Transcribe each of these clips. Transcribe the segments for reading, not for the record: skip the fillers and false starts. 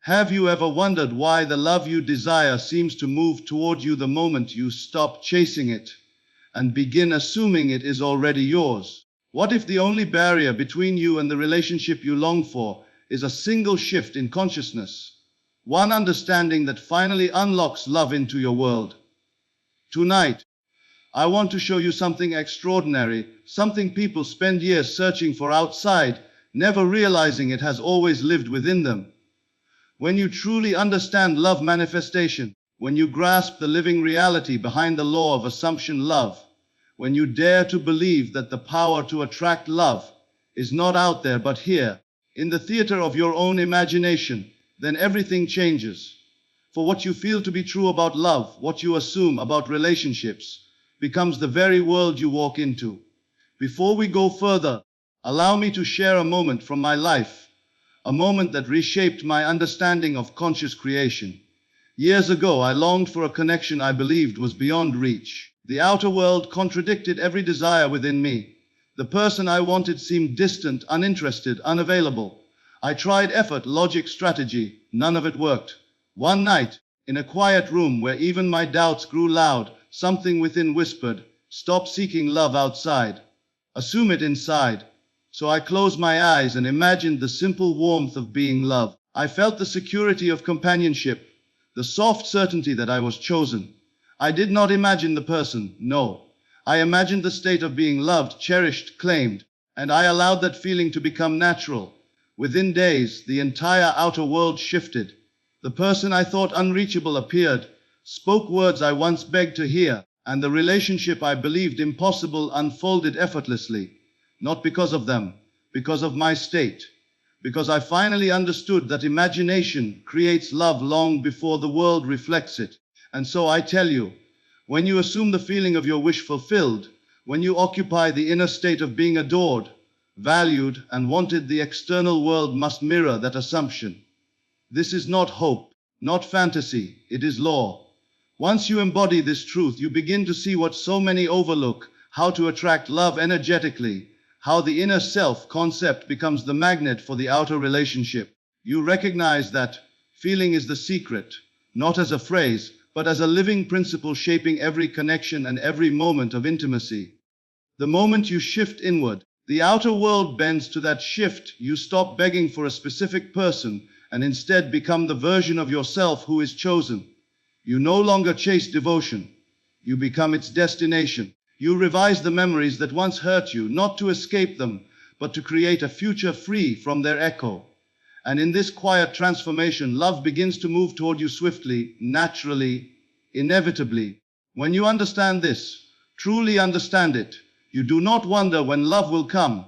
Have you ever wondered why the love you desire seems to move toward you the moment you stop chasing it and begin assuming it is already yours? What if the only barrier between you and the relationship you long for is a single shift in consciousness? One understanding that finally unlocks love into your world. Tonight, I want to show you something extraordinary, something people spend years searching for outside, never realizing it has always lived within them. When you truly understand love manifestation, when you grasp the living reality behind the law of assumption love, when you dare to believe that the power to attract love is not out there but here, in the theater of your own imagination, then everything changes. For what you feel to be true about love, what you assume about relationships, becomes the very world you walk into. Before we go further, allow me to share a moment from my life, a moment that reshaped my understanding of conscious creation. Years ago, I longed for a connection I believed was beyond reach. The outer world contradicted every desire within me. The person I wanted seemed distant, uninterested, unavailable. I tried effort, logic, strategy. None of it worked. One night, in a quiet room where even my doubts grew loud, something within whispered, "Stop seeking love outside. Assume it inside." So I closed my eyes and imagined the simple warmth of being loved. I felt the security of companionship, the soft certainty that I was chosen. I did not imagine the person, no. I imagined the state of being loved, cherished, claimed, and I allowed that feeling to become natural. Within days, the entire outer world shifted. The person I thought unreachable appeared, spoke words I once begged to hear, and the relationship I believed impossible unfolded effortlessly. Not because of them, because of my state. Because I finally understood that imagination creates love long before the world reflects it. And so I tell you, when you assume the feeling of your wish fulfilled, when you occupy the inner state of being adored, valued, and wanted, the external world must mirror that assumption. This is not hope, not fantasy, it is law. Once you embody this truth, you begin to see what so many overlook, how to attract love energetically, how the inner self concept becomes the magnet for the outer relationship. You recognize that feeling is the secret, not as a phrase, but as a living principle shaping every connection and every moment of intimacy. The moment you shift inward, the outer world bends to that shift. You stop begging for a specific person and instead become the version of yourself who is chosen. You no longer chase devotion. You become its destination. You revise the memories that once hurt you, not to escape them, but to create a future free from their echo. And in this quiet transformation, love begins to move toward you swiftly, naturally, inevitably. When you understand this, truly understand it, you do not wonder when love will come.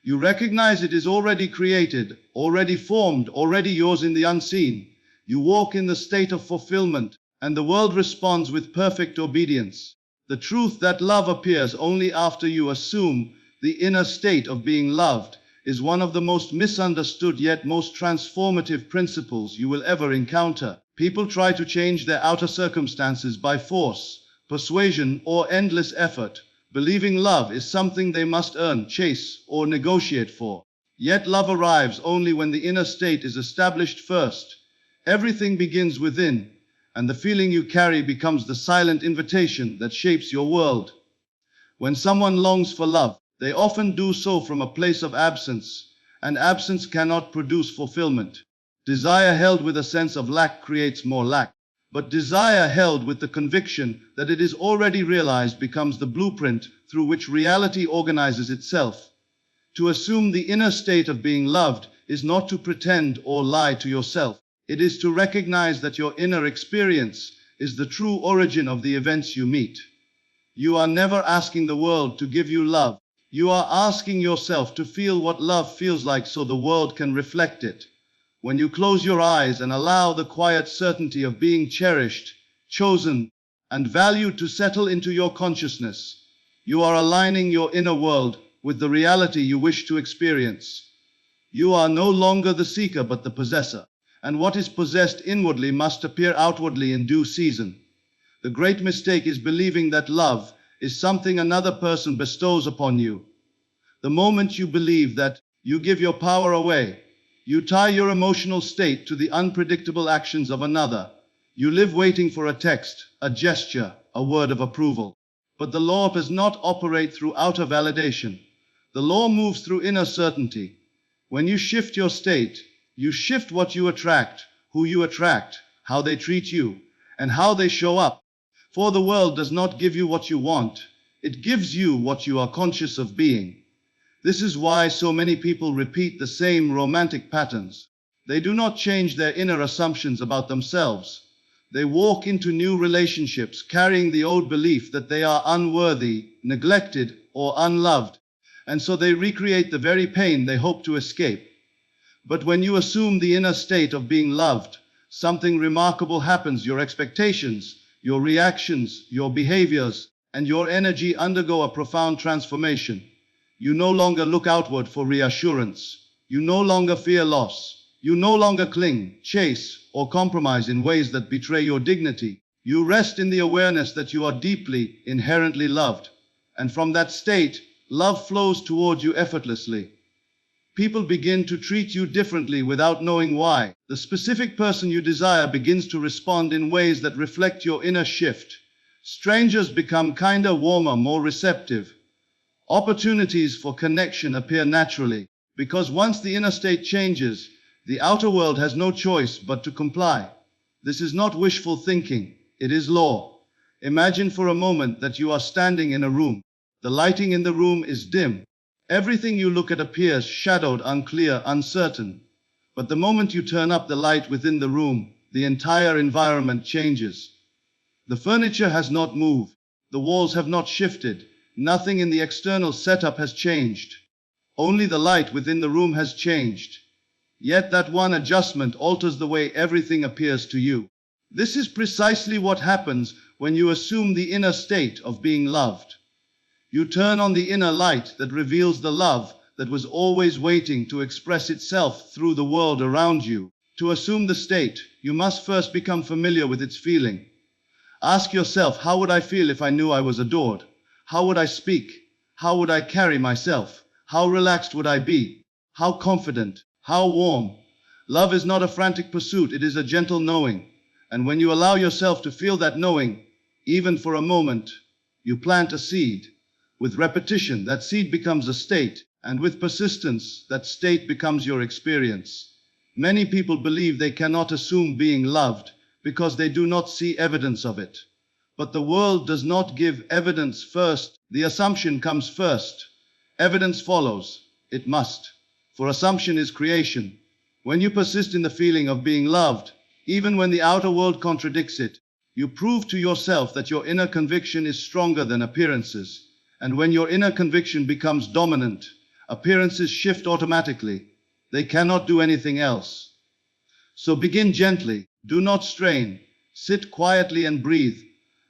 You recognize it is already created, already formed, already yours in the unseen. You walk in the state of fulfillment, and the world responds with perfect obedience. The truth that love appears only after you assume the inner state of being loved is one of the most misunderstood yet most transformative principles you will ever encounter. People try to change their outer circumstances by force, persuasion, or endless effort, believing love is something they must earn, chase, or negotiate for. Yet love arrives only when the inner state is established first. Everything begins within, and the feeling you carry becomes the silent invitation that shapes your world. When someone longs for love, they often do so from a place of absence, and absence cannot produce fulfillment. Desire held with a sense of lack creates more lack, but desire held with the conviction that it is already realized becomes the blueprint through which reality organizes itself. To assume the inner state of being loved is not to pretend or lie to yourself. It is to recognize that your inner experience is the true origin of the events you meet. You are never asking the world to give you love. You are asking yourself to feel what love feels like so the world can reflect it. When you close your eyes and allow the quiet certainty of being cherished, chosen, and valued to settle into your consciousness, you are aligning your inner world with the reality you wish to experience. You are no longer the seeker but the possessor. And what is possessed inwardly must appear outwardly in due season. The great mistake is believing that love is something another person bestows upon you. The moment you believe that, you give your power away. You tie your emotional state to the unpredictable actions of another. You live waiting for a text, a gesture, a word of approval. But the law does not operate through outer validation. The law moves through inner certainty. When you shift your state, you shift what you attract, who you attract, how they treat you, and how they show up. For the world does not give you what you want. It gives you what you are conscious of being. This is why so many people repeat the same romantic patterns. They do not change their inner assumptions about themselves. They walk into new relationships carrying the old belief that they are unworthy, neglected, or unloved, and so they recreate the very pain they hope to escape. But when you assume the inner state of being loved, something remarkable happens. Your expectations, your reactions, your behaviors, and your energy undergo a profound transformation. You no longer look outward for reassurance. You no longer fear loss. You no longer cling, chase, or compromise in ways that betray your dignity. You rest in the awareness that you are deeply, inherently loved. And from that state, love flows towards you effortlessly. People begin to treat you differently without knowing why. The specific person you desire begins to respond in ways that reflect your inner shift. Strangers become kinder, warmer, more receptive. Opportunities for connection appear naturally, because once the inner state changes, the outer world has no choice but to comply. This is not wishful thinking, it is law. Imagine for a moment that you are standing in a room. The lighting in the room is dim. Everything you look at appears shadowed, unclear, uncertain. But the moment you turn up the light within the room, the entire environment changes. The furniture has not moved. The walls have not shifted. Nothing in the external setup has changed. Only the light within the room has changed. Yet that one adjustment alters the way everything appears to you. This is precisely what happens when you assume the inner state of being loved. You turn on the inner light that reveals the love that was always waiting to express itself through the world around you. To assume the state, you must first become familiar with its feeling. Ask yourself, how would I feel if I knew I was adored? How would I speak? How would I carry myself? How relaxed would I be? How confident? How warm? Love is not a frantic pursuit, it is a gentle knowing. And when you allow yourself to feel that knowing, even for a moment, you plant a seed. With repetition, that seed becomes a state, and with persistence, that state becomes your experience. Many people believe they cannot assume being loved because they do not see evidence of it. But the world does not give evidence first. The assumption comes first. Evidence follows. It must. For assumption is creation. When you persist in the feeling of being loved, even when the outer world contradicts it, you prove to yourself that your inner conviction is stronger than appearances. And when your inner conviction becomes dominant, appearances shift automatically. They cannot do anything else. So begin gently. Do not strain. Sit quietly and breathe.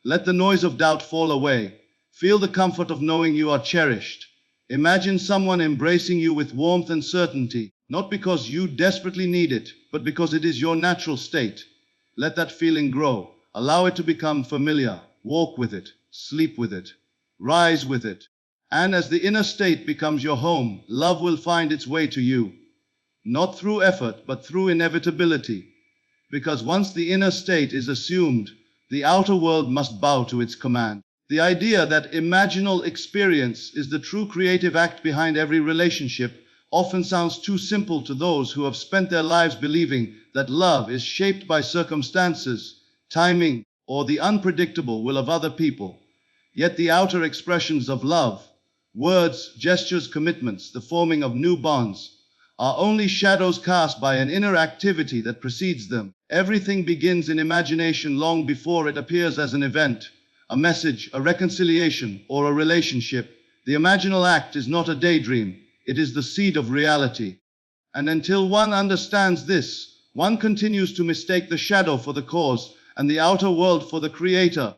Let the noise of doubt fall away. Feel the comfort of knowing you are cherished. Imagine someone embracing you with warmth and certainty, not because you desperately need it, but because it is your natural state. Let that feeling grow. Allow it to become familiar. Walk with it. Sleep with it. Rise with it. And as the inner state becomes your home, love will find its way to you. Not through effort, but through inevitability. Because once the inner state is assumed, the outer world must bow to its command. The idea that imaginal experience is the true creative act behind every relationship often sounds too simple to those who have spent their lives believing that love is shaped by circumstances, timing, or the unpredictable will of other people. Yet the outer expressions of love, words, gestures, commitments, the forming of new bonds, are only shadows cast by an inner activity that precedes them. Everything begins in imagination long before it appears as an event, a message, a reconciliation, or a relationship. The imaginal act is not a daydream, it is the seed of reality. And until one understands this, one continues to mistake the shadow for the cause and the outer world for the creator.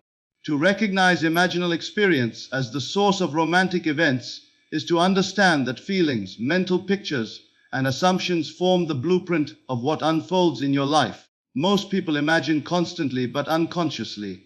To recognize imaginal experience as the source of romantic events is to understand that feelings, mental pictures, and assumptions form the blueprint of what unfolds in your life. Most people imagine constantly but unconsciously.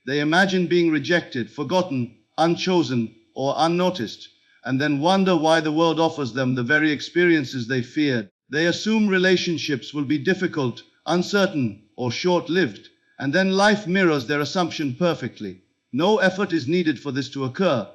They imagine being rejected, forgotten, unchosen, or unnoticed, and then wonder why the world offers them the very experiences they feared. They assume relationships will be difficult, uncertain, or short-lived, and then life mirrors their assumption perfectly. No effort is needed for this to occur.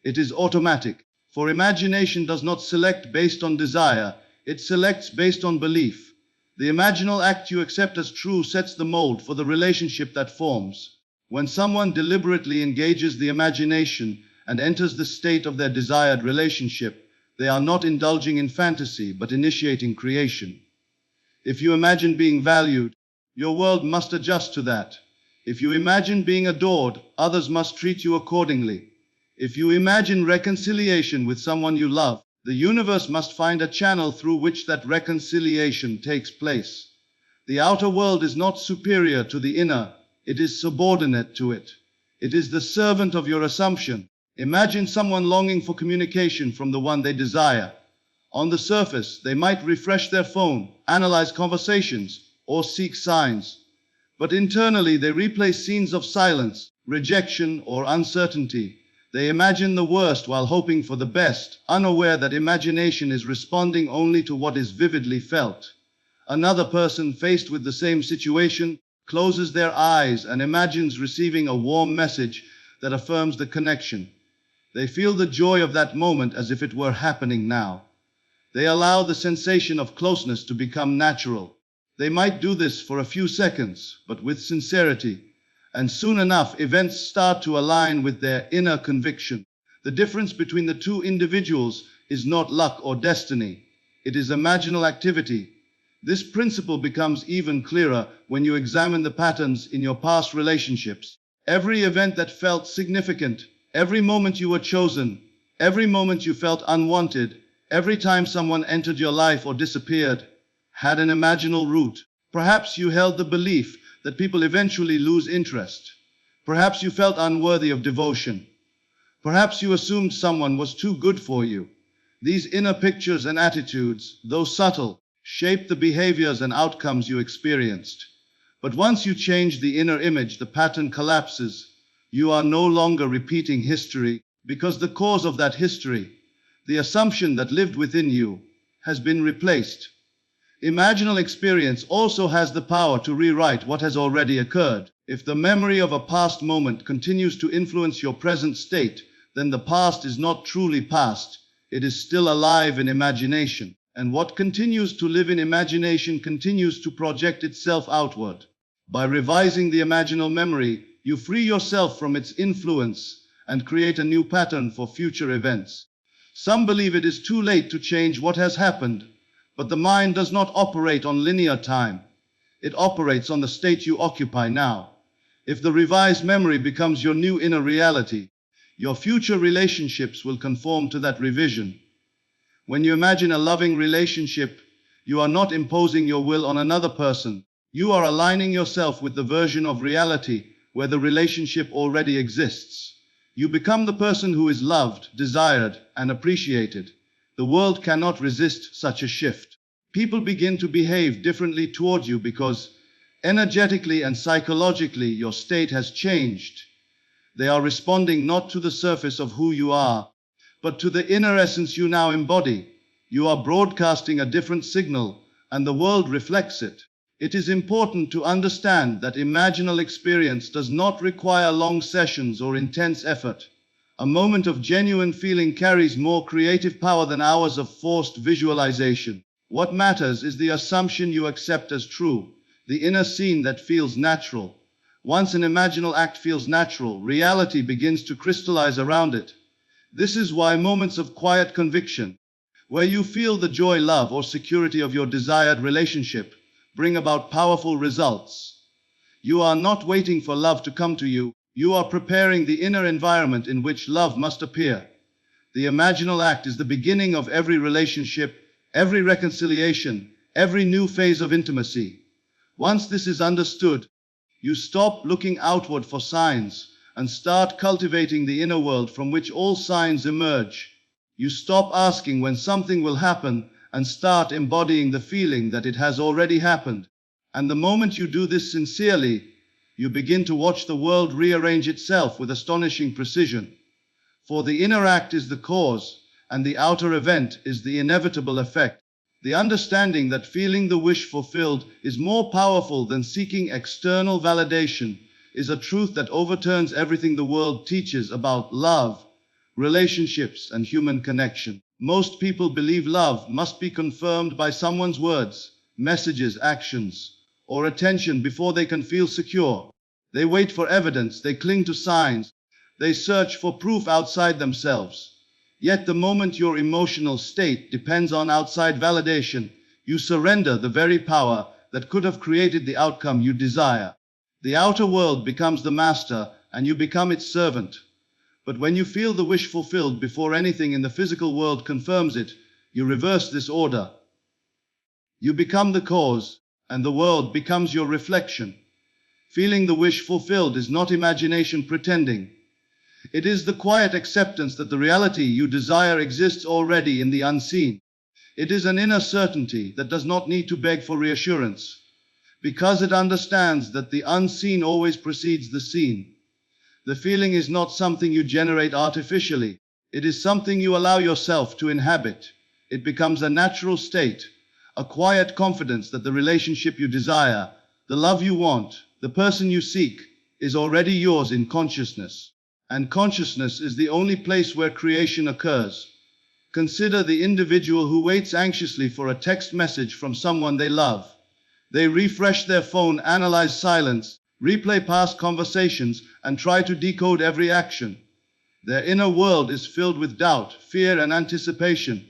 It is automatic. For imagination does not select based on desire, it selects based on belief. The imaginal act you accept as true sets the mold for the relationship that forms. When someone deliberately engages the imagination and enters the state of their desired relationship, they are not indulging in fantasy, but initiating creation. If you imagine being valued, your world must adjust to that. If you imagine being adored, others must treat you accordingly. If you imagine reconciliation with someone you love, the universe must find a channel through which that reconciliation takes place. The outer world is not superior to the inner, it is subordinate to it. It is the servant of your assumption. Imagine someone longing for communication from the one they desire. On the surface, they might refresh their phone, analyze conversations, or seek signs. But internally, they replay scenes of silence, rejection, or uncertainty. They imagine the worst while hoping for the best, unaware that imagination is responding only to what is vividly felt. Another person faced with the same situation closes their eyes and imagines receiving a warm message that affirms the connection. They feel the joy of that moment as if it were happening now. They allow the sensation of closeness to become natural. They might do this for a few seconds, but with sincerity. And soon enough, events start to align with their inner conviction. The difference between the two individuals is not luck or destiny. It is imaginal activity. This principle becomes even clearer when you examine the patterns in your past relationships. Every event that felt significant, every moment you were chosen, every moment you felt unwanted, every time someone entered your life or disappeared, had an imaginal root. Perhaps you held the belief that people eventually lose interest. Perhaps you felt unworthy of devotion. Perhaps you assumed someone was too good for you. These inner pictures and attitudes, though subtle, shape the behaviors and outcomes you experienced. But once you change the inner image, the pattern collapses. You are no longer repeating history, because the cause of that history, the assumption that lived within you, has been replaced. Imaginal experience also has the power to rewrite what has already occurred. If the memory of a past moment continues to influence your present state, then the past is not truly past. It is still alive in imagination. And what continues to live in imagination continues to project itself outward. By revising the imaginal memory, you free yourself from its influence and create a new pattern for future events. Some believe it is too late to change what has happened, but the mind does not operate on linear time. It operates on the state you occupy now. If the revised memory becomes your new inner reality, your future relationships will conform to that revision. When you imagine a loving relationship, you are not imposing your will on another person. You are aligning yourself with the version of reality where the relationship already exists. You become the person who is loved, desired, and appreciated. The world cannot resist such a shift. People begin to behave differently toward you because energetically and psychologically your state has changed. They are responding not to the surface of who you are, but to the inner essence you now embody. You are broadcasting a different signal, and the world reflects it. It is important to understand that imaginal experience does not require long sessions or intense effort. A moment of genuine feeling carries more creative power than hours of forced visualization. What matters is the assumption you accept as true, the inner scene that feels natural. Once an imaginal act feels natural, reality begins to crystallize around it. This is why moments of quiet conviction, where you feel the joy, love, or security of your desired relationship, bring about powerful results. You are not waiting for love to come to you. You are preparing the inner environment in which love must appear. The imaginal act is the beginning of every relationship, every reconciliation, every new phase of intimacy. Once this is understood, you stop looking outward for signs and start cultivating the inner world from which all signs emerge. You stop asking when something will happen and start embodying the feeling that it has already happened. And the moment you do this sincerely, you begin to watch the world rearrange itself with astonishing precision. For the inner act is the cause, and the outer event is the inevitable effect. The understanding that feeling the wish fulfilled is more powerful than seeking external validation is a truth that overturns everything the world teaches about love, relationships, and human connection. Most people believe love must be confirmed by someone's words, messages, actions, or attention before they can feel secure. They wait for evidence, they cling to signs, they search for proof outside themselves. Yet the moment your emotional state depends on outside validation, you surrender the very power that could have created the outcome you desire. The outer world becomes the master, and you become its servant. But when you feel the wish fulfilled before anything in the physical world confirms it, you reverse this order. You become the cause, and the world becomes your reflection. Feeling the wish fulfilled is not imagination pretending. It is the quiet acceptance that the reality you desire exists already in the unseen. It is an inner certainty that does not need to beg for reassurance, because it understands that the unseen always precedes the seen. The feeling is not something you generate artificially. It is something you allow yourself to inhabit. It becomes a natural state, a quiet confidence that the relationship you desire, the love you want, the person you seek, is already yours in consciousness. And consciousness is the only place where creation occurs. Consider the individual who waits anxiously for a text message from someone they love. They refresh their phone, analyze silence, replay past conversations, and try to decode every action. Their inner world is filled with doubt, fear, and anticipation,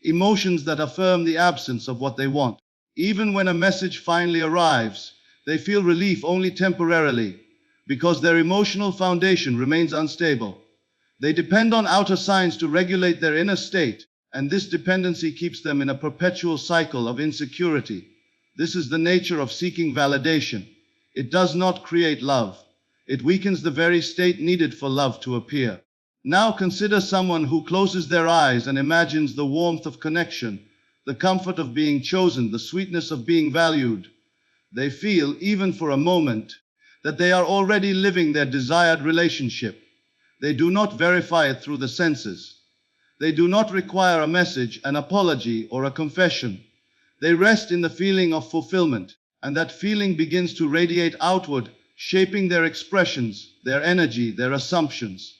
emotions that affirm the absence of what they want. Even when a message finally arrives, they feel relief only temporarily, because their emotional foundation remains unstable. They depend on outer signs to regulate their inner state, and this dependency keeps them in a perpetual cycle of insecurity. This is the nature of seeking validation. It does not create love. It weakens the very state needed for love to appear. Now consider someone who closes their eyes and imagines the warmth of connection, the comfort of being chosen, the sweetness of being valued. They feel, even for a moment, that they are already living their desired relationship. They do not verify it through the senses. They do not require a message, an apology, or a confession. They rest in the feeling of fulfillment, and that feeling begins to radiate outward, shaping their expressions, their energy, their assumptions.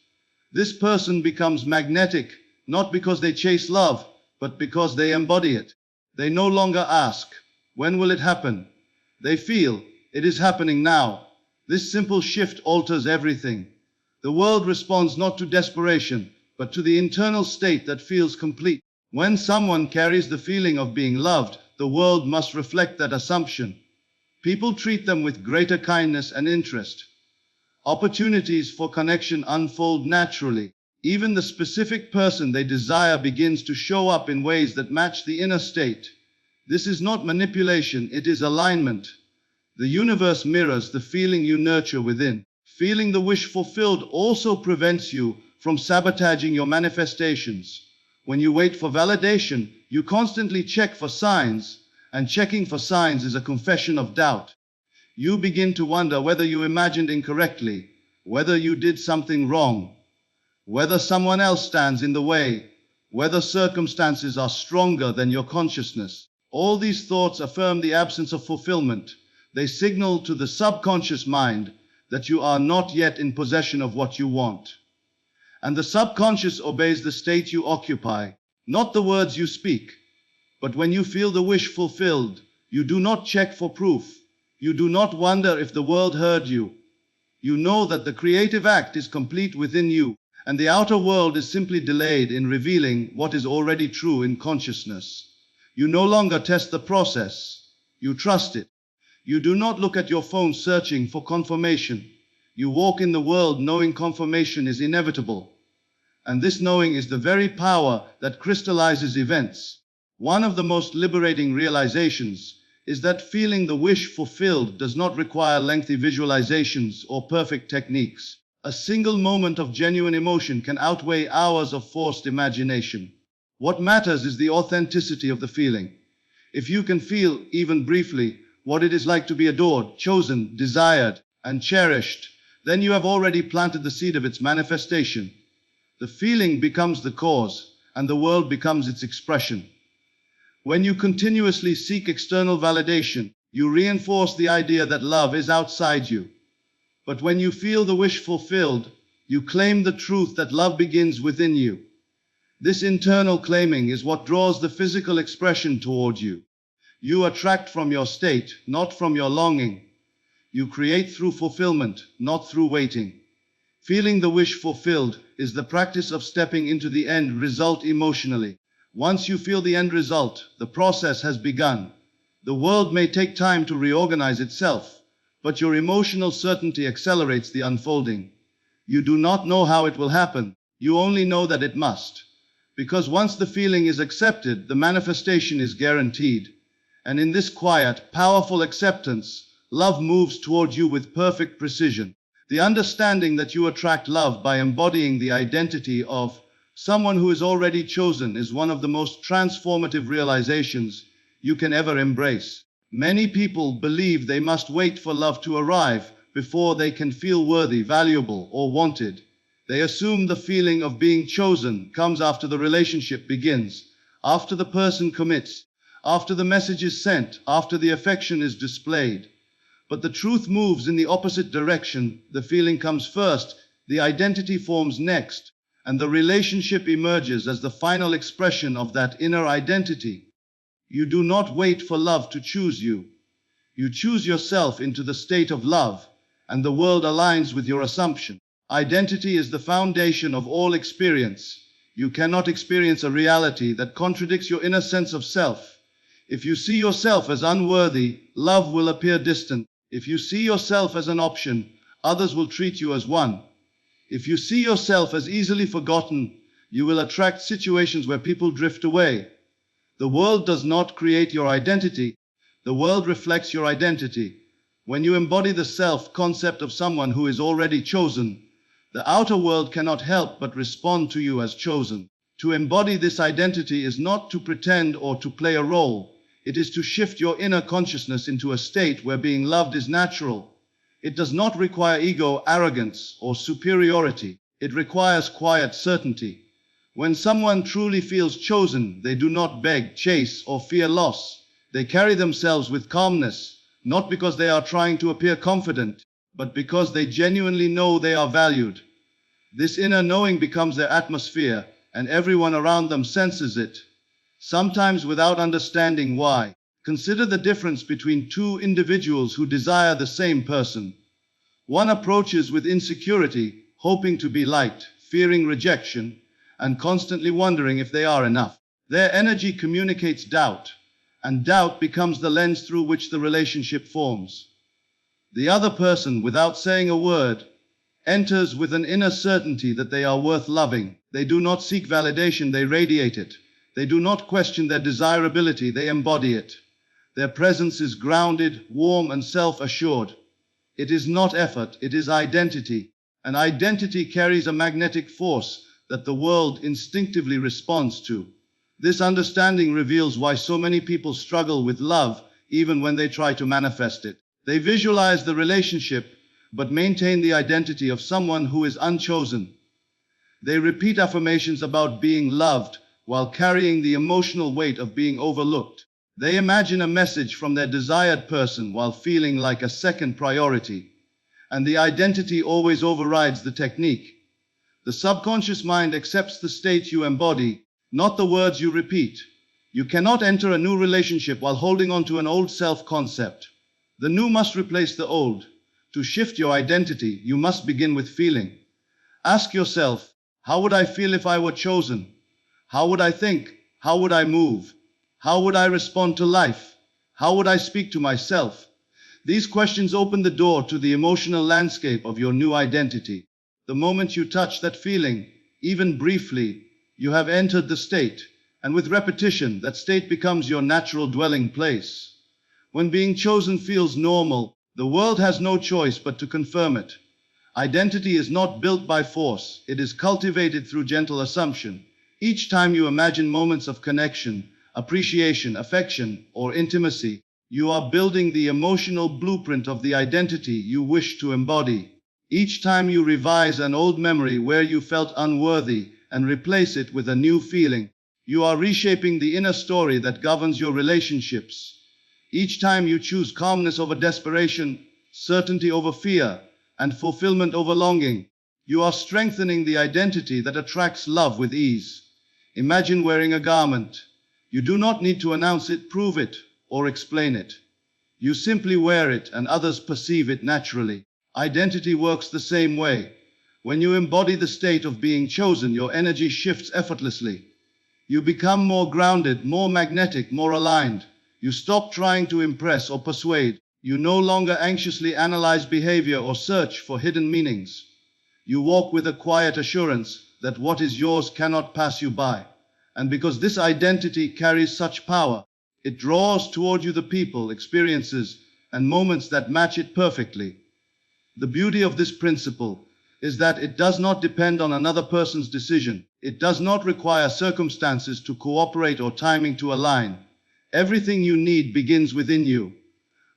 This person becomes magnetic, not because they chase love, but because they embody it. They no longer ask, "When will it happen?" They feel, "It is happening now." This simple shift alters everything. The world responds not to desperation, but to the internal state that feels complete. When someone carries the feeling of being loved, the world must reflect that assumption. People treat them with greater kindness and interest. Opportunities for connection unfold naturally. Even the specific person they desire begins to show up in ways that match the inner state. This is not manipulation, it is alignment. The universe mirrors the feeling you nurture within. Feeling the wish fulfilled also prevents you from sabotaging your manifestations. When you wait for validation, you constantly check for signs, and checking for signs is a confession of doubt. You begin to wonder whether you imagined incorrectly, whether you did something wrong, whether someone else stands in the way, whether circumstances are stronger than your consciousness. All these thoughts affirm the absence of fulfillment. They signal to the subconscious mind that you are not yet in possession of what you want. And the subconscious obeys the state you occupy, not the words you speak. But when you feel the wish fulfilled, you do not check for proof. You do not wonder if the world heard you. You know that the creative act is complete within you, and the outer world is simply delayed in revealing what is already true in consciousness. You no longer test the process. You trust it. You do not look at your phone searching for confirmation. You walk in the world knowing confirmation is inevitable. And this knowing is the very power that crystallizes events. One of the most liberating realizations is that feeling the wish fulfilled does not require lengthy visualizations or perfect techniques. A single moment of genuine emotion can outweigh hours of forced imagination. What matters is the authenticity of the feeling. If you can feel, even briefly, what it is like to be adored, chosen, desired, and cherished, then you have already planted the seed of its manifestation. The feeling becomes the cause, and the world becomes its expression. When you continuously seek external validation, you reinforce the idea that love is outside you. But when you feel the wish fulfilled, you claim the truth that love begins within you. This internal claiming is what draws the physical expression toward you. You attract from your state, not from your longing. You create through fulfillment, not through waiting. Feeling the wish fulfilled is the practice of stepping into the end result emotionally. Once you feel the end result, the process has begun. The world may take time to reorganize itself, but your emotional certainty accelerates the unfolding. You do not know how it will happen, you only know that it must. Because once the feeling is accepted, the manifestation is guaranteed. And in this quiet, powerful acceptance, love moves toward you with perfect precision. The understanding that you attract love by embodying the identity of someone who is already chosen is one of the most transformative realizations you can ever embrace. Many people believe they must wait for love to arrive before they can feel worthy, valuable, or wanted. They assume the feeling of being chosen comes after the relationship begins, after the person commits, after the message is sent, after the affection is displayed. But the truth moves in the opposite direction. The feeling comes first, the identity forms next, and the relationship emerges as the final expression of that inner identity. You do not wait for love to choose you. You choose yourself into the state of love, and the world aligns with your assumption. Identity is the foundation of all experience. You cannot experience a reality that contradicts your inner sense of self. If you see yourself as unworthy, love will appear distant. If you see yourself as an option, others will treat you as one. If you see yourself as easily forgotten, you will attract situations where people drift away. The world does not create your identity. The world reflects your identity. When you embody the self-concept of someone who is already chosen, the outer world cannot help but respond to you as chosen. To embody this identity is not to pretend or to play a role. It is to shift your inner consciousness into a state where being loved is natural. It does not require ego, arrogance, or superiority. It requires quiet certainty. When someone truly feels chosen, they do not beg, chase, or fear loss. They carry themselves with calmness, not because they are trying to appear confident, but because they genuinely know they are valued. This inner knowing becomes their atmosphere, and everyone around them senses it, sometimes without understanding why. Consider the difference between two individuals who desire the same person. One approaches with insecurity, hoping to be liked, fearing rejection, and constantly wondering if they are enough. Their energy communicates doubt, and doubt becomes the lens through which the relationship forms. The other person, without saying a word, enters with an inner certainty that they are worth loving. They do not seek validation, they radiate it. They do not question their desirability, they embody it. Their presence is grounded, warm, and self-assured. It is not effort, it is identity. And identity carries a magnetic force that the world instinctively responds to. This understanding reveals why so many people struggle with love, even when they try to manifest it. They visualize the relationship, but maintain the identity of someone who is unchosen. They repeat affirmations about being loved, while carrying the emotional weight of being overlooked. They imagine a message from their desired person while feeling like a second priority. And the identity always overrides the technique. The subconscious mind accepts the state you embody, not the words you repeat. You cannot enter a new relationship while holding on to an old self-concept. The new must replace the old. To shift your identity, you must begin with feeling. Ask yourself, how would I feel if I were chosen? How would I think? How would I move? How would I respond to life? How would I speak to myself? These questions open the door to the emotional landscape of your new identity. The moment you touch that feeling, even briefly, you have entered the state, and with repetition, that state becomes your natural dwelling place. When being chosen feels normal, the world has no choice but to confirm it. Identity is not built by force, it is cultivated through gentle assumption. Each time you imagine moments of connection, appreciation, affection, or intimacy, you are building the emotional blueprint of the identity you wish to embody. Each time you revise an old memory where you felt unworthy and replace it with a new feeling, You are reshaping the inner story that governs your relationships. Each time you choose calmness over desperation, certainty over fear, and fulfillment over longing, you are strengthening the identity that attracts love with ease. Imagine wearing a garment. You do not need to announce it, prove it, or explain it. You simply wear it and others perceive it naturally. Identity works the same way. When you embody the state of being chosen, your energy shifts effortlessly. You become more grounded, more magnetic, more aligned. You stop trying to impress or persuade. You no longer anxiously analyze behavior or search for hidden meanings. You walk with a quiet assurance that what is yours cannot pass you by. And because this identity carries such power, it draws toward you the people, experiences, and moments that match it perfectly. The beauty of this principle is that it does not depend on another person's decision. It does not require circumstances to cooperate or timing to align. Everything you need begins within you.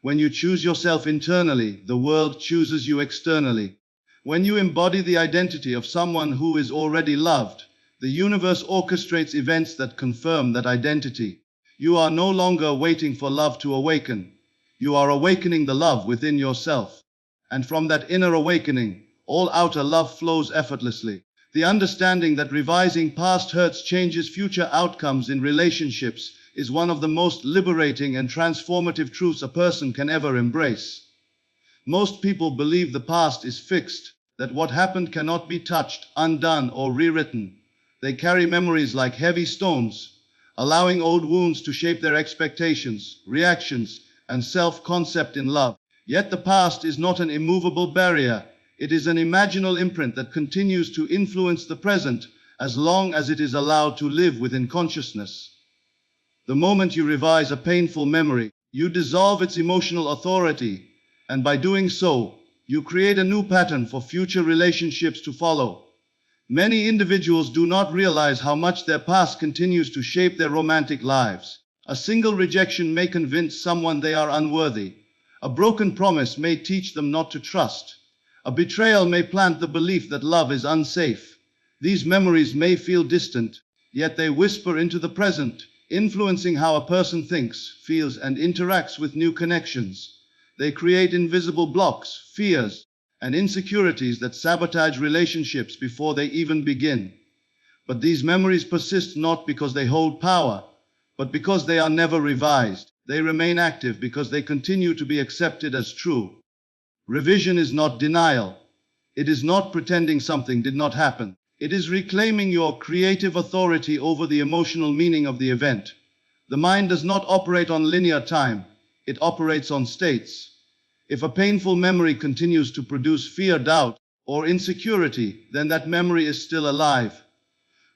When you choose yourself internally, the world chooses you externally. When you embody the identity of someone who is already loved, the universe orchestrates events that confirm that identity. You are no longer waiting for love to awaken. You are awakening the love within yourself. And from that inner awakening, all outer love flows effortlessly. The understanding that revising past hurts changes future outcomes in relationships is one of the most liberating and transformative truths a person can ever embrace. Most people believe the past is fixed, that what happened cannot be touched, undone, or rewritten. They carry memories like heavy stones, allowing old wounds to shape their expectations, reactions, and self-concept in love. Yet the past is not an immovable barrier. It is an imaginal imprint that continues to influence the present as long as it is allowed to live within consciousness. The moment you revise a painful memory, you dissolve its emotional authority, and by doing so, you create a new pattern for future relationships to follow. Many individuals do not realize how much their past continues to shape their romantic lives. A single rejection may convince someone they are unworthy. A broken promise may teach them not to trust. A betrayal may plant the belief that love is unsafe. These memories may feel distant, yet they whisper into the present, influencing how a person thinks, feels, and interacts with new connections. They create invisible blocks, fears, and insecurities that sabotage relationships before they even begin. But these memories persist not because they hold power, but because they are never revised. They remain active because they continue to be accepted as true. Revision is not denial. It is not pretending something did not happen. It is reclaiming your creative authority over the emotional meaning of the event. The mind does not operate on linear time. It operates on states. If a painful memory continues to produce fear, doubt, or insecurity, then that memory is still alive.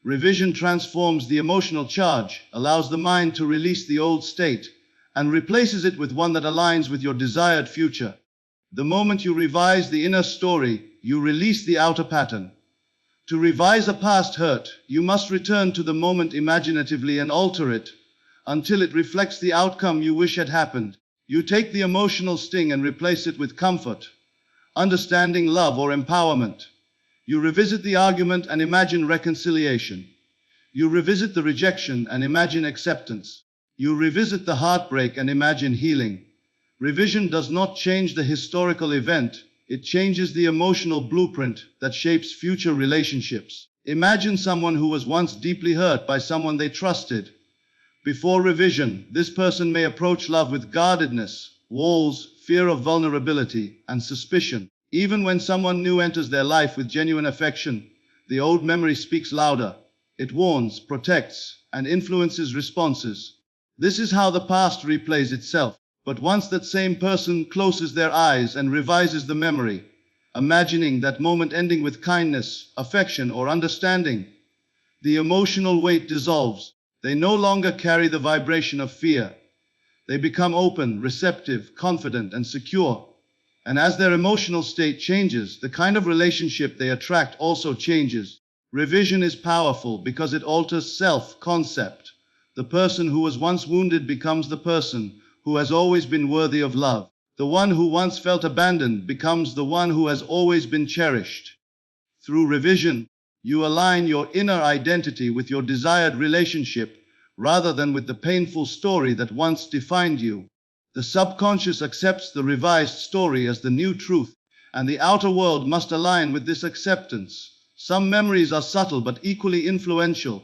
Revision transforms the emotional charge, allows the mind to release the old state, and replaces it with one that aligns with your desired future. The moment you revise the inner story, you release the outer pattern. To revise a past hurt, you must return to the moment imaginatively and alter it until it reflects the outcome you wish had happened. You take the emotional sting and replace it with comfort, understanding, love, or empowerment. You revisit the argument and imagine reconciliation. You revisit the rejection and imagine acceptance. You revisit the heartbreak and imagine healing. Revision does not change the historical event. It changes the emotional blueprint that shapes future relationships. Imagine someone who was once deeply hurt by someone they trusted. Before revision, this person may approach love with guardedness, walls, fear of vulnerability, and suspicion. Even when someone new enters their life with genuine affection, the old memory speaks louder. It warns, protects, and influences responses. This is how the past replays itself. But once that same person closes their eyes and revises the memory, imagining that moment ending with kindness, affection, or understanding, the emotional weight dissolves. They no longer carry the vibration of fear. They become open, receptive, confident, and secure. And as their emotional state changes, the kind of relationship they attract also changes. Revision is powerful because it alters self-concept. The person who was once wounded becomes the person who has always been worthy of love. The one who once felt abandoned becomes the one who has always been cherished. Through revision, You align your inner identity with your desired relationship rather than with the painful story that once defined you. The subconscious accepts the revised story as the new truth, and the outer world must align with this acceptance. Some memories are subtle but equally influential.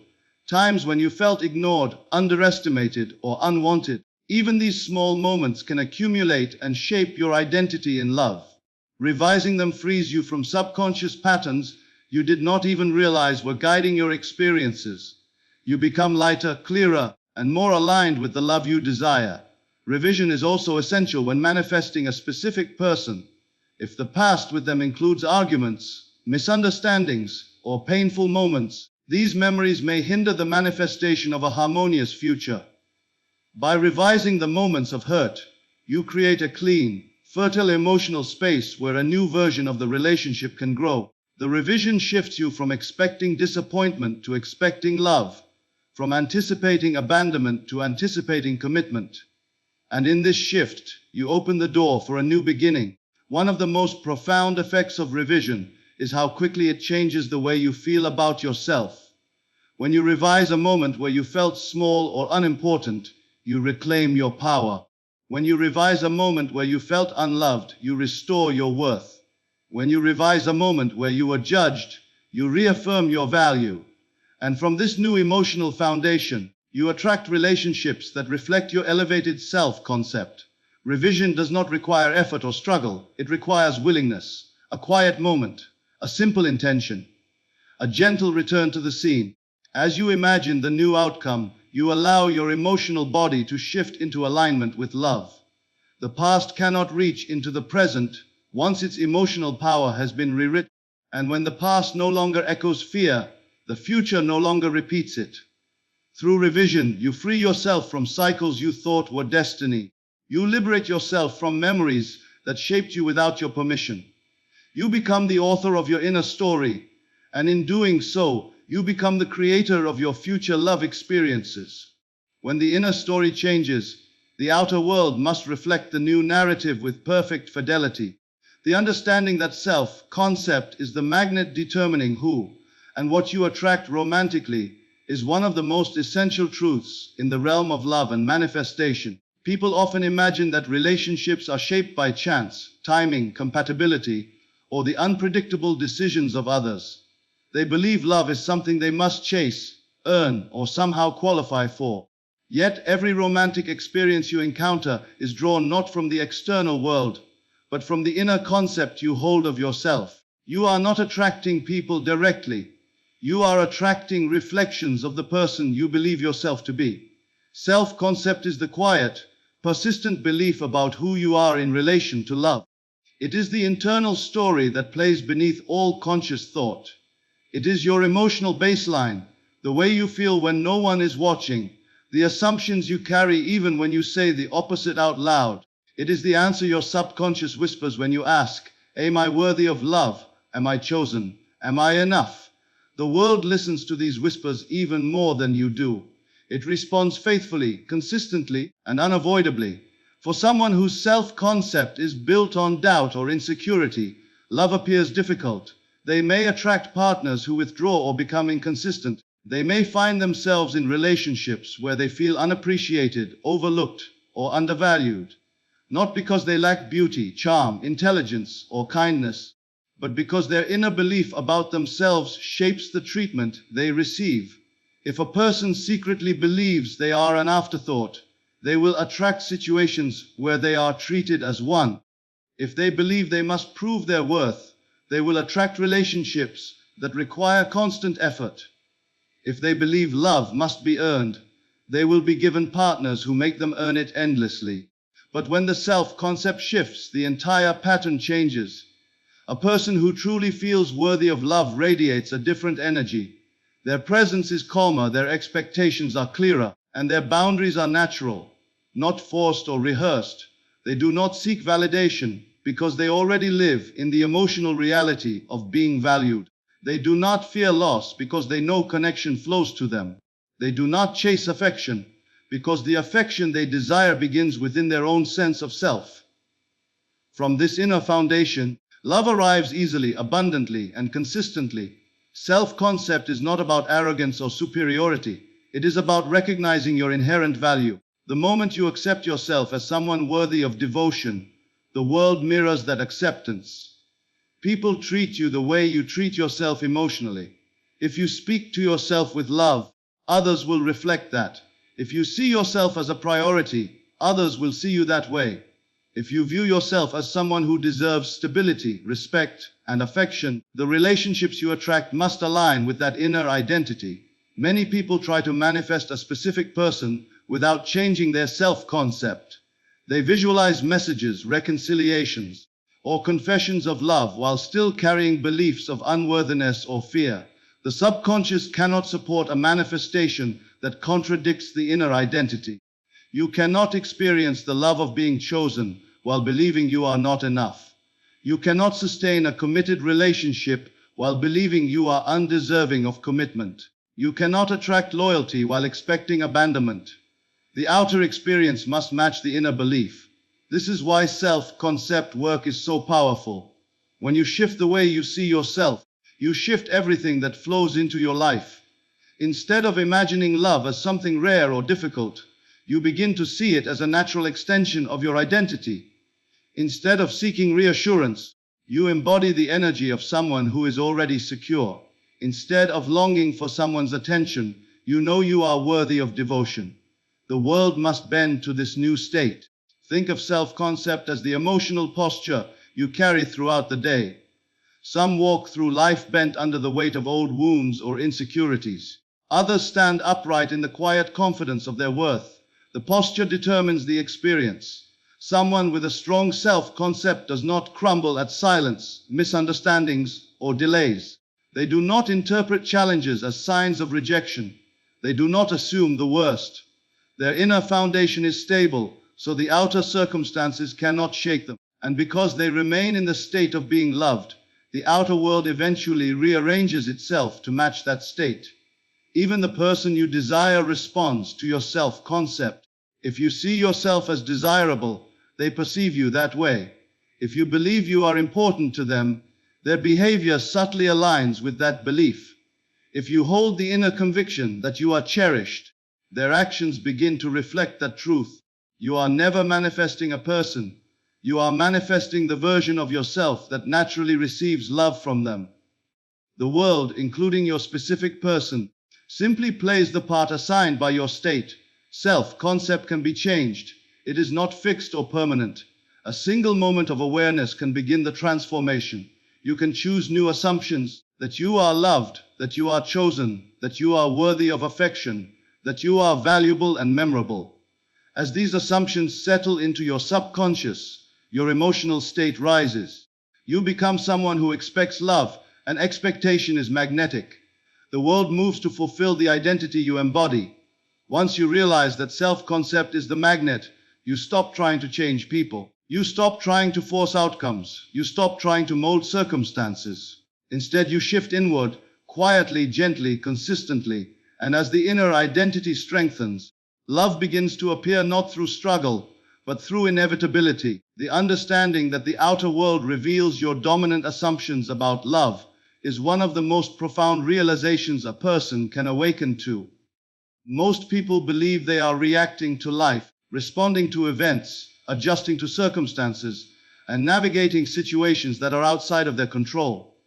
Times when you felt ignored, underestimated, or unwanted. Even these small moments can accumulate and shape your identity in love. Revising them frees you from subconscious patterns you did not even realize were guiding your experiences. You become lighter, clearer, and more aligned with the love you desire. Revision is also essential when manifesting a specific person. If the past with them includes arguments, misunderstandings, or painful moments, these memories may hinder the manifestation of a harmonious future. By revising the moments of hurt, you create a clean, fertile emotional space where a new version of the relationship can grow. The revision shifts you from expecting disappointment to expecting love, from anticipating abandonment to anticipating commitment. And in this shift, you open the door for a new beginning. One of the most profound effects of revision is how quickly it changes the way you feel about yourself. When you revise a moment where you felt small or unimportant, you reclaim your power. When you revise a moment where you felt unloved, you restore your worth. When you revise a moment where you were judged, you reaffirm your value. And from this new emotional foundation, you attract relationships that reflect your elevated self-concept. Revision does not require effort or struggle. It requires willingness, a quiet moment, a simple intention, a gentle return to the scene. As you imagine the new outcome, you allow your emotional body to shift into alignment with love. The past cannot reach into the present once its emotional power has been rewritten. And when the past no longer echoes fear, the future no longer repeats it. Through revision, you free yourself from cycles you thought were destiny. You liberate yourself from memories that shaped you without your permission. You become the author of your inner story, and in doing so, you become the creator of your future love experiences. When the inner story changes, the outer world must reflect the new narrative with perfect fidelity. The understanding that self-concept is the magnet determining who and what you attract romantically is one of the most essential truths in the realm of love and manifestation. People often imagine that relationships are shaped by chance, timing, compatibility, or the unpredictable decisions of others. They believe love is something they must chase, earn, or somehow qualify for. Yet every romantic experience you encounter is drawn not from the external world, but from the inner concept you hold of yourself. You are not attracting people directly. You are attracting reflections of the person you believe yourself to be. Self-concept is the quiet, persistent belief about who you are in relation to love. It is the internal story that plays beneath all conscious thought. It is your emotional baseline, the way you feel when no one is watching, the assumptions you carry even when you say the opposite out loud. It is the answer your subconscious whispers when you ask, "Am I worthy of love? Am I chosen? Am I enough?" The world listens to these whispers even more than you do. It responds faithfully, consistently, and unavoidably. For someone whose self-concept is built on doubt or insecurity, love appears difficult. They may attract partners who withdraw or become inconsistent. They may find themselves in relationships where they feel unappreciated, overlooked, or undervalued. Not because they lack beauty, charm, intelligence, or kindness, but because their inner belief about themselves shapes the treatment they receive. If a person secretly believes they are an afterthought, they will attract situations where they are treated as one. If they believe they must prove their worth, they will attract relationships that require constant effort. If they believe love must be earned, they will be given partners who make them earn it endlessly. But when the self-concept shifts, the entire pattern changes. A person who truly feels worthy of love radiates a different energy. Their presence is calmer, their expectations are clearer, and their boundaries are natural, not forced or rehearsed. They do not seek validation because they already live in the emotional reality of being valued. They do not fear loss because they know connection flows to them. They do not chase affection because the affection they desire begins within their own sense of self. From this inner foundation, love arrives easily, abundantly, and consistently. Self-concept is not about arrogance or superiority. It is about recognizing your inherent value. The moment you accept yourself as someone worthy of devotion, the world mirrors that acceptance. People treat you the way you treat yourself emotionally. If you speak to yourself with love, others will reflect that. If you see yourself as a priority, others will see you that way. If you view yourself as someone who deserves stability, respect, and affection, the relationships you attract must align with that inner identity. Many people try to manifest a specific person without changing their self-concept. They visualize messages, reconciliations, or confessions of love while still carrying beliefs of unworthiness or fear. The subconscious cannot support a manifestation that contradicts the inner identity. You cannot experience the love of being chosen while believing you are not enough. You cannot sustain a committed relationship while believing you are undeserving of commitment. You cannot attract loyalty while expecting abandonment. The outer experience must match the inner belief. This is why self-concept work is so powerful. When you shift the way you see yourself, you shift everything that flows into your life. Instead of imagining love as something rare or difficult, you begin to see it as a natural extension of your identity. Instead of seeking reassurance, you embody the energy of someone who is already secure. Instead of longing for someone's attention, you know you are worthy of devotion. The world must bend to this new state. Think of self-concept as the emotional posture you carry throughout the day. Some walk through life bent under the weight of old wounds or insecurities. Others stand upright in the quiet confidence of their worth. The posture determines the experience. Someone with a strong self-concept does not crumble at silence, misunderstandings, or delays. They do not interpret challenges as signs of rejection. They do not assume the worst. Their inner foundation is stable, so the outer circumstances cannot shake them. And because they remain in the state of being loved, the outer world eventually rearranges itself to match that state. Even the person you desire responds to your self-concept. If you see yourself as desirable, they perceive you that way. If you believe you are important to them, their behavior subtly aligns with that belief. If you hold the inner conviction that you are cherished, their actions begin to reflect that truth. You are never manifesting a person. You are manifesting the version of yourself that naturally receives love from them. The world, including your specific person, simply plays the part assigned by your state. Self-concept can be changed. It is not fixed or permanent. A single moment of awareness can begin the transformation. You can choose new assumptions, that you are loved, that you are chosen, that you are worthy of affection, that you are valuable and memorable. As these assumptions settle into your subconscious, your emotional state rises. You become someone who expects love, and expectation is magnetic. The world moves to fulfill the identity you embody. Once you realize that self-concept is the magnet, you stop trying to change people. You stop trying to force outcomes. You stop trying to mold circumstances. Instead, you shift inward, quietly, gently, consistently, and as the inner identity strengthens, love begins to appear not through struggle, but through inevitability. The understanding that the outer world reveals your dominant assumptions about love is one of the most profound realizations a person can awaken to. Most people believe they are reacting to life, responding to events, adjusting to circumstances, and navigating situations that are outside of their control.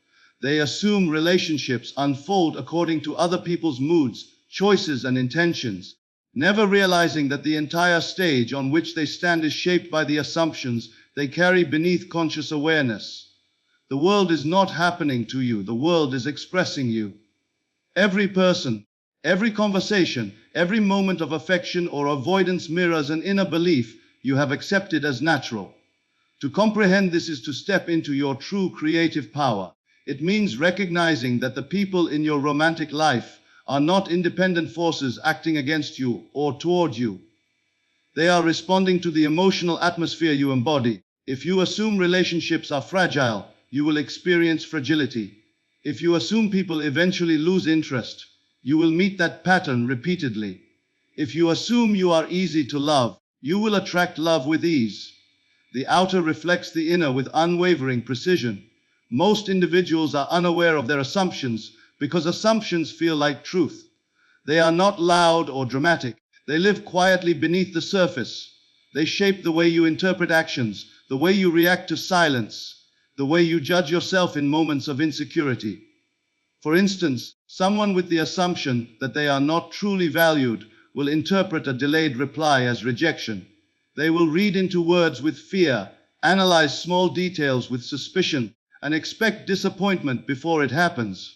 They assume relationships unfold according to other people's moods, choices, and intentions, never realizing that the entire stage on which they stand is shaped by the assumptions they carry beneath conscious awareness. The world is not happening to you, the world is expressing you. Every person, every conversation, every moment of affection or avoidance mirrors an inner belief you have accepted as natural. To comprehend this is to step into your true creative power. It means recognizing that the people in your romantic life are not independent forces acting against you or toward you. They are responding to the emotional atmosphere you embody. If you assume relationships are fragile, you will experience fragility. If you assume people eventually lose interest, you will meet that pattern repeatedly. If you assume you are easy to love, you will attract love with ease. The outer reflects the inner with unwavering precision. Most individuals are unaware of their assumptions because assumptions feel like truth. They are not loud or dramatic. They live quietly beneath the surface. They shape the way you interpret actions, the way you react to silence, the way you judge yourself in moments of insecurity. For instance, someone with the assumption that they are not truly valued will interpret a delayed reply as rejection. They will read into words with fear, analyze small details with suspicion, and expect disappointment before it happens.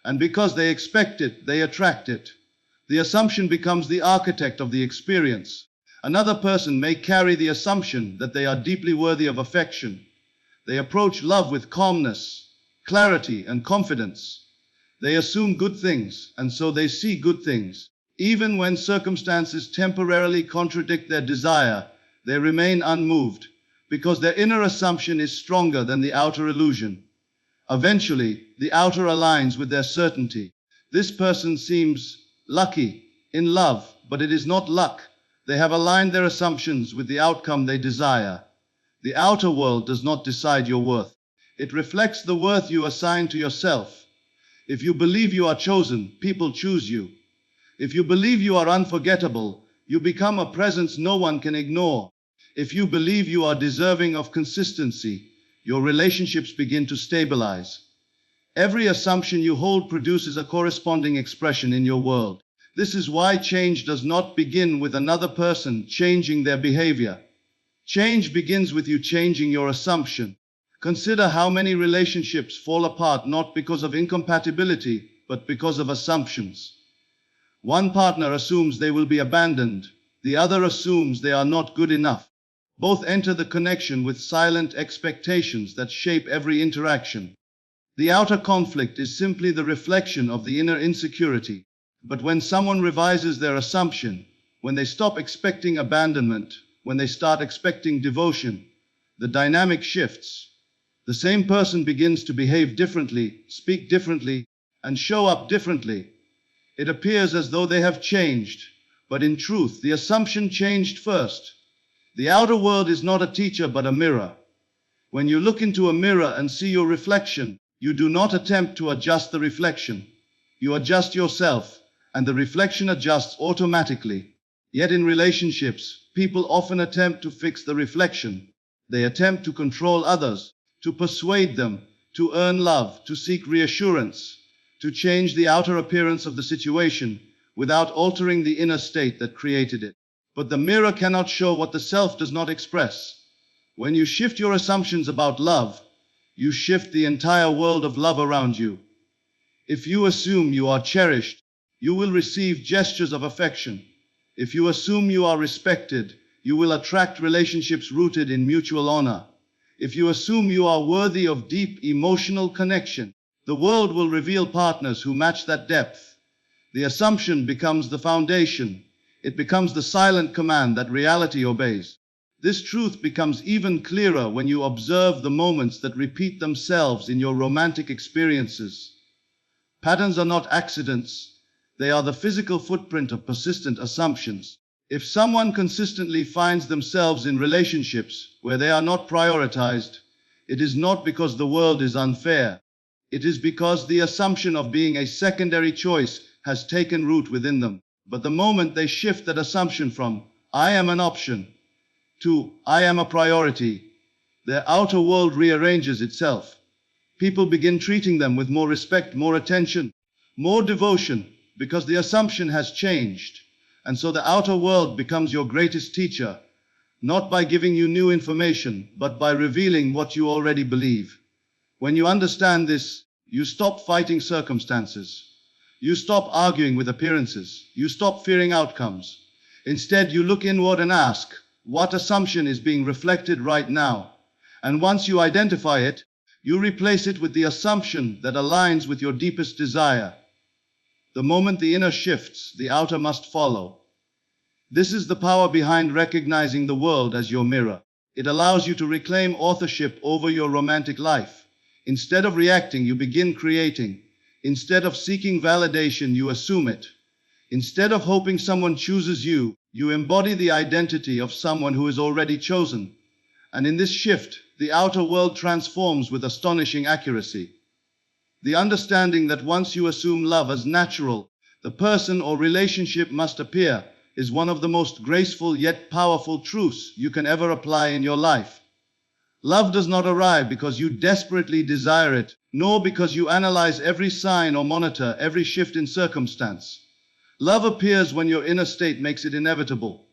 And because they expect it, they attract it. The assumption becomes the architect of the experience. Another person may carry the assumption that they are deeply worthy of affection. They approach love with calmness, clarity, and confidence. They assume good things, and so they see good things. Even when circumstances temporarily contradict their desire, they remain unmoved, because their inner assumption is stronger than the outer illusion. Eventually, the outer aligns with their certainty. This person seems lucky in love, but it is not luck. They have aligned their assumptions with the outcome they desire. The outer world does not decide your worth. It reflects the worth you assign to yourself. If you believe you are chosen, people choose you. If you believe you are unforgettable, you become a presence no one can ignore. If you believe you are deserving of consistency, your relationships begin to stabilize. Every assumption you hold produces a corresponding expression in your world. This is why change does not begin with another person changing their behavior. Change begins with you changing your assumption. Consider how many relationships fall apart not because of incompatibility, but because of assumptions. One partner assumes they will be abandoned. The other assumes they are not good enough. Both enter the connection with silent expectations that shape every interaction. The outer conflict is simply the reflection of the inner insecurity. But when someone revises their assumption, when they stop expecting abandonment, when they start expecting devotion, the dynamic shifts. The same person begins to behave differently, speak differently, and show up differently. It appears as though they have changed, but in truth, the assumption changed first. The outer world is not a teacher but a mirror. When you look into a mirror and see your reflection, you do not attempt to adjust the reflection. You adjust yourself, and the reflection adjusts automatically. Yet in relationships, people often attempt to fix the reflection. They attempt to control others, to persuade them, to earn love, to seek reassurance, to change the outer appearance of the situation without altering the inner state that created it. But the mirror cannot show what the self does not express. When you shift your assumptions about love, you shift the entire world of love around you. If you assume you are cherished, you will receive gestures of affection. If you assume you are respected, you will attract relationships rooted in mutual honor. If you assume you are worthy of deep emotional connection, the world will reveal partners who match that depth. The assumption becomes the foundation. It becomes the silent command that reality obeys. This truth becomes even clearer when you observe the moments that repeat themselves in your romantic experiences. Patterns are not accidents. They are the physical footprint of persistent assumptions. If someone consistently finds themselves in relationships where they are not prioritized, it is not because the world is unfair. It is because the assumption of being a secondary choice has taken root within them. But the moment they shift that assumption from "I am an option" to "I am a priority," their outer world rearranges itself. People begin treating them with more respect, more attention, more devotion, because the assumption has changed. And so the outer world becomes your greatest teacher, not by giving you new information, but by revealing what you already believe. When you understand this, you stop fighting circumstances. You stop arguing with appearances. You stop fearing outcomes. Instead, you look inward and ask, what assumption is being reflected right now? And once you identify it, you replace it with the assumption that aligns with your deepest desire. The moment the inner shifts, the outer must follow. This is the power behind recognizing the world as your mirror. It allows you to reclaim authorship over your romantic life. Instead of reacting, you begin creating. Instead of seeking validation, you assume it. Instead of hoping someone chooses you, you embody the identity of someone who is already chosen. And in this shift, the outer world transforms with astonishing accuracy. The understanding that once you assume love as natural, the person or relationship must appear, is one of the most graceful yet powerful truths you can ever apply in your life. Love does not arrive because you desperately desire it, nor because you analyze every sign or monitor every shift in circumstance. Love appears when your inner state makes it inevitable.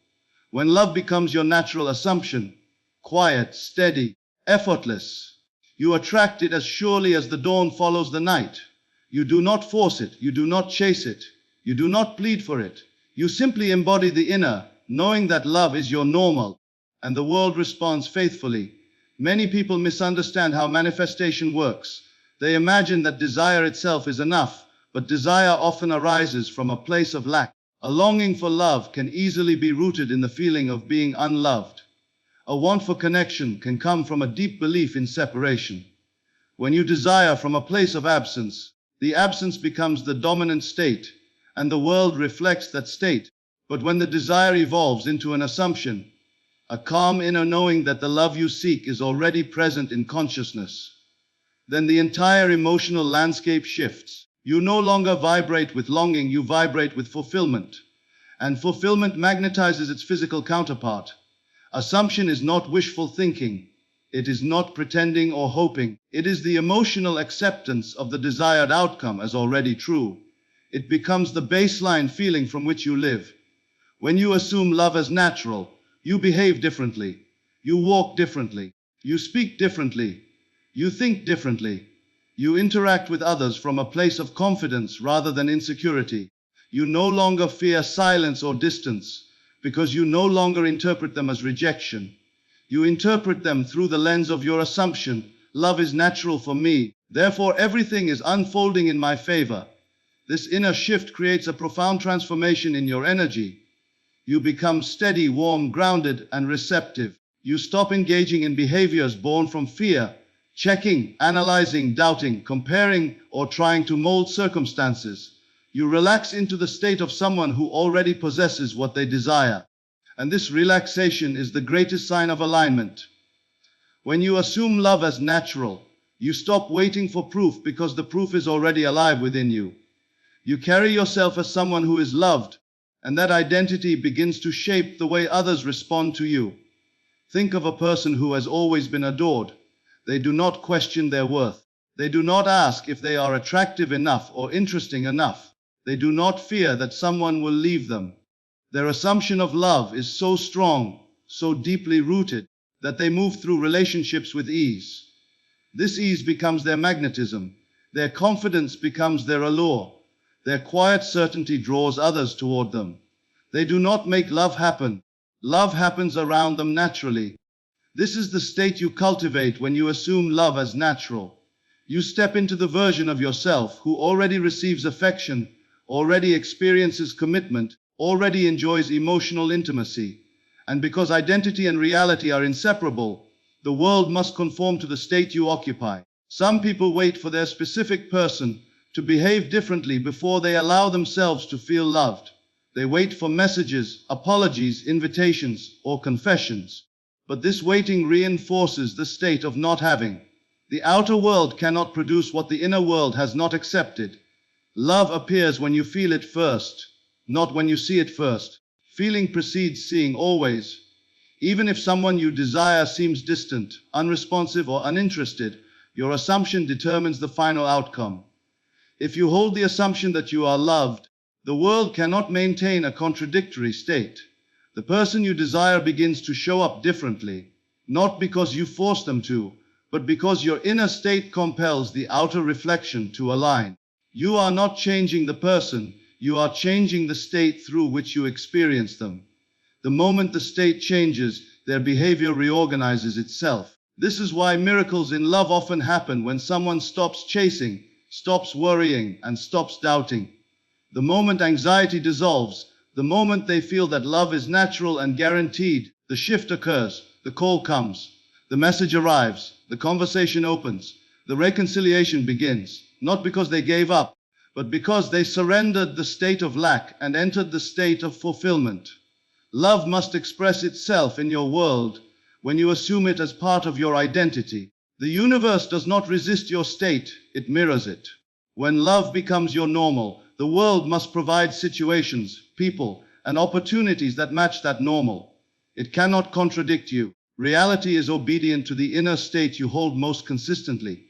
When love becomes your natural assumption, quiet, steady, effortless, you attract it as surely as the dawn follows the night. You do not force it, you do not chase it, you do not plead for it. You simply embody the inner, knowing that love is your normal, and the world responds faithfully. Many people misunderstand how manifestation works. They imagine that desire itself is enough, but desire often arises from a place of lack. A longing for love can easily be rooted in the feeling of being unloved. A want for connection can come from a deep belief in separation. When you desire from a place of absence, the absence becomes the dominant state, and the world reflects that state. But when the desire evolves into an assumption, a calm inner knowing that the love you seek is already present in consciousness, then the entire emotional landscape shifts. You no longer vibrate with longing, you vibrate with fulfillment. And fulfillment magnetizes its physical counterpart. Assumption is not wishful thinking. It is not pretending or hoping. It is the emotional acceptance of the desired outcome as already true. It becomes the baseline feeling from which you live. When you assume love as natural, you behave differently. You walk differently. You speak differently. You think differently. You interact with others from a place of confidence rather than insecurity. You no longer fear silence or distance, because you no longer interpret them as rejection. You interpret them through the lens of your assumption. Love is natural for me, therefore everything is unfolding in my favor. This inner shift creates a profound transformation in your energy. You become steady, warm, grounded, and receptive. You stop engaging in behaviors born from fear, checking, analyzing, doubting, comparing, or trying to mold circumstances. You relax into the state of someone who already possesses what they desire. And this relaxation is the greatest sign of alignment. When you assume love as natural, you stop waiting for proof because the proof is already alive within you. You carry yourself as someone who is loved, and that identity begins to shape the way others respond to you. Think of a person who has always been adored. They do not question their worth. They do not ask if they are attractive enough or interesting enough. They do not fear that someone will leave them. Their assumption of love is so strong, so deeply rooted, that they move through relationships with ease. This ease becomes their magnetism. Their confidence becomes their allure. Their quiet certainty draws others toward them. They do not make love happen. Love happens around them naturally. This is the state you cultivate when you assume love as natural. You step into the version of yourself who already receives affection, already experiences commitment, already enjoys emotional intimacy. And because identity and reality are inseparable, the world must conform to the state you occupy. Some people wait for their specific person to behave differently before they allow themselves to feel loved. They wait for messages, apologies, invitations, or confessions. But this waiting reinforces the state of not having. The outer world cannot produce what the inner world has not accepted. Love appears when you feel it first, not when you see it first. Feeling precedes seeing always. Even if someone you desire seems distant, unresponsive, or uninterested, your assumption determines the final outcome. If you hold the assumption that you are loved, the world cannot maintain a contradictory state. The person you desire begins to show up differently, not because you force them to, but because your inner state compels the outer reflection to align. You are not changing the person, you are changing the state through which you experience them. The moment the state changes, their behavior reorganizes itself. This is why miracles in love often happen when someone stops chasing, stops worrying, and stops doubting. The moment anxiety dissolves, the moment they feel that love is natural and guaranteed, the shift occurs, the call comes, the message arrives, the conversation opens, the reconciliation begins, not because they gave up, but because they surrendered the state of lack and entered the state of fulfillment. Love must express itself in your world when you assume it as part of your identity. The universe does not resist your state, it mirrors it. When love becomes your normal, the world must provide situations, people, and opportunities that match that normal. It cannot contradict you. Reality is obedient to the inner state you hold most consistently.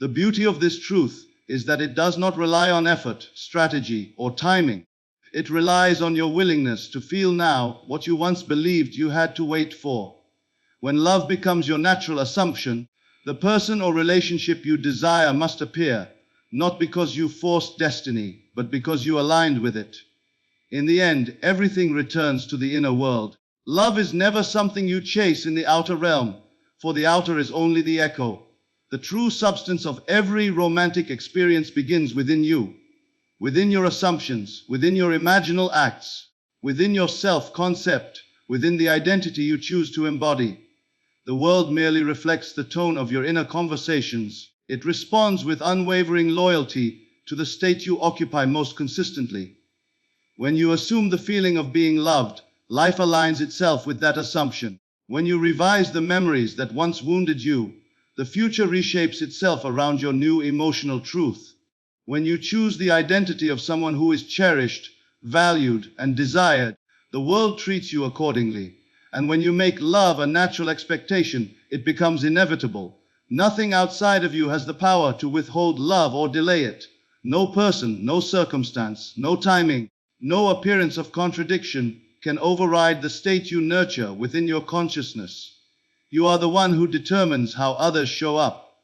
The beauty of this truth is that it does not rely on effort, strategy, or timing. It relies on your willingness to feel now what you once believed you had to wait for. When love becomes your natural assumption, the person or relationship you desire must appear, not because you forced destiny, but because you aligned with it. In the end, everything returns to the inner world. Love is never something you chase in the outer realm, for the outer is only the echo. The true substance of every romantic experience begins within you, within your assumptions, within your imaginal acts, within your self-concept, within the identity you choose to embody. The world merely reflects the tone of your inner conversations. It responds with unwavering loyalty to the state you occupy most consistently. When you assume the feeling of being loved, life aligns itself with that assumption. When you revise the memories that once wounded you, the future reshapes itself around your new emotional truth. When you choose the identity of someone who is cherished, valued, and desired, the world treats you accordingly. And when you make love a natural expectation, it becomes inevitable. Nothing outside of you has the power to withhold love or delay it. No person, no circumstance, no timing, no appearance of contradiction can override the state you nurture within your consciousness. You are the one who determines how others show up.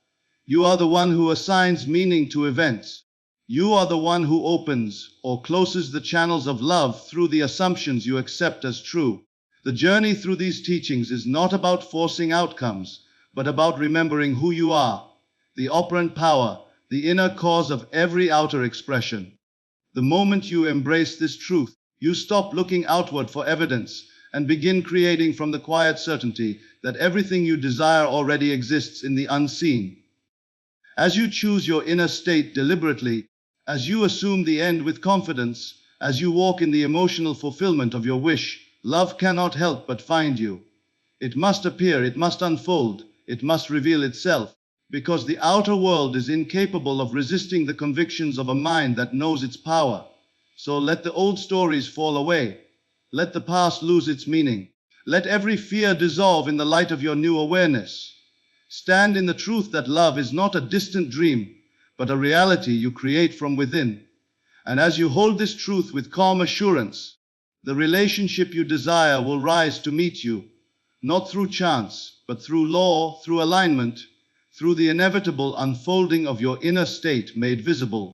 You are the one who assigns meaning to events. You are the one who opens or closes the channels of love through the assumptions you accept as true. The journey through these teachings is not about forcing outcomes, but about remembering who you are, the operant power, the inner cause of every outer expression. The moment you embrace this truth, you stop looking outward for evidence and begin creating from the quiet certainty that everything you desire already exists in the unseen. As you choose your inner state deliberately, as you assume the end with confidence, as you walk in the emotional fulfillment of your wish, love cannot help but find you. It must appear, it must unfold, it must reveal itself, because the outer world is incapable of resisting the convictions of a mind that knows its power. So let the old stories fall away. Let the past lose its meaning. Let every fear dissolve in the light of your new awareness. Stand in the truth that love is not a distant dream, but a reality you create from within. And as you hold this truth with calm assurance, the relationship you desire will rise to meet you, not through chance, but through law, through alignment, through the inevitable unfolding of your inner state made visible.